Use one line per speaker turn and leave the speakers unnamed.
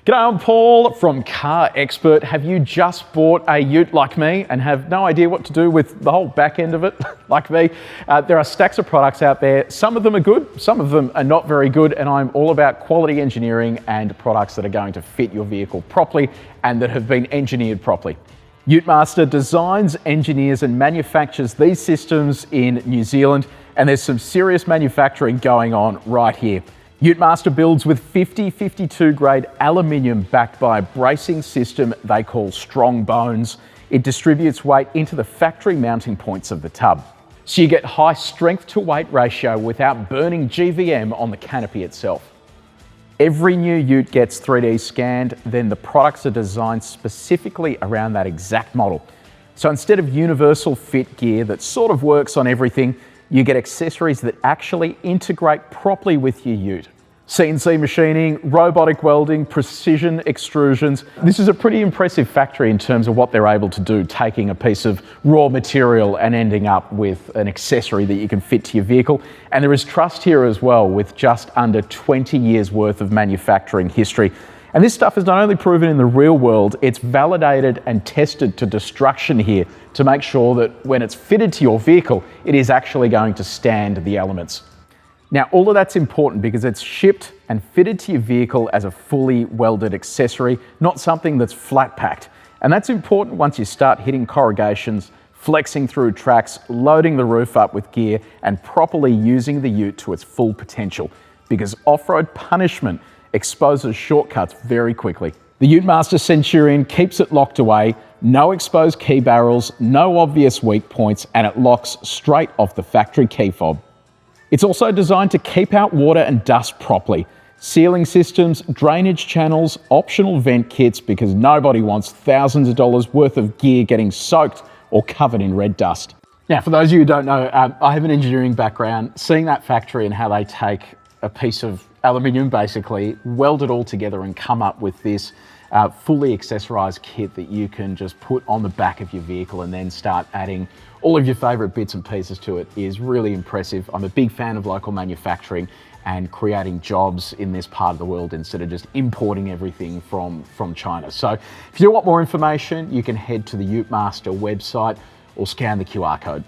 G'day, I'm Paul from CarExpert. Have you just bought a ute like me and have no idea what to do with the whole back end of it, like me? There are stacks of products out there. Some of them are good, some of them are not very good, and I'm all about quality engineering and products that are going to fit your vehicle properly and that have been engineered properly. Utemaster designs, engineers and manufactures these systems in New Zealand, and there's some serious manufacturing going on right here. Utemaster builds with 50/52 grade aluminium backed by a bracing system they call strong bones. It distributes weight into the factory mounting points of the tub. So you get high strength to weight ratio without burning GVM on the canopy itself. Every new ute gets 3D scanned, then the products are designed specifically around that exact model. So instead of universal fit gear that sort of works on everything, you get accessories that actually integrate properly with your ute. CNC machining, robotic welding, precision extrusions. This is a pretty impressive factory in terms of what they're able to do, taking a piece of raw material and ending up with an accessory that you can fit to your vehicle. And there is trust here as well, with just under 20 years worth of manufacturing history. And this stuff is not only proven in the real world, it's validated and tested to destruction here to make sure that when it's fitted to your vehicle, it is actually going to stand the elements. Now, all of that's important because it's shipped and fitted to your vehicle as a fully welded accessory, not something that's flat packed. And that's important once you start hitting corrugations, flexing through tracks, loading the roof up with gear, and properly using the ute to its full potential, because off-road punishment exposes shortcuts very quickly. The Utemaster Centurion keeps it locked away, no exposed key barrels, no obvious weak points, and it locks straight off the factory key fob. It's also designed to keep out water and dust properly. Sealing systems, drainage channels, optional vent kits, because nobody wants thousands of dollars worth of gear getting soaked or covered in red dust. Now, for those of you who don't know, I have an engineering background. Seeing that factory and how they take a piece of aluminium, basically, weld it all together and come up with this fully accessorized kit that you can just put on the back of your vehicle and then start adding all of your favorite bits and pieces to it is really impressive. I'm a big fan of local manufacturing and creating jobs in this part of the world instead of just importing everything from China. So if you want more information, you can head to the Utemaster website or scan the QR code.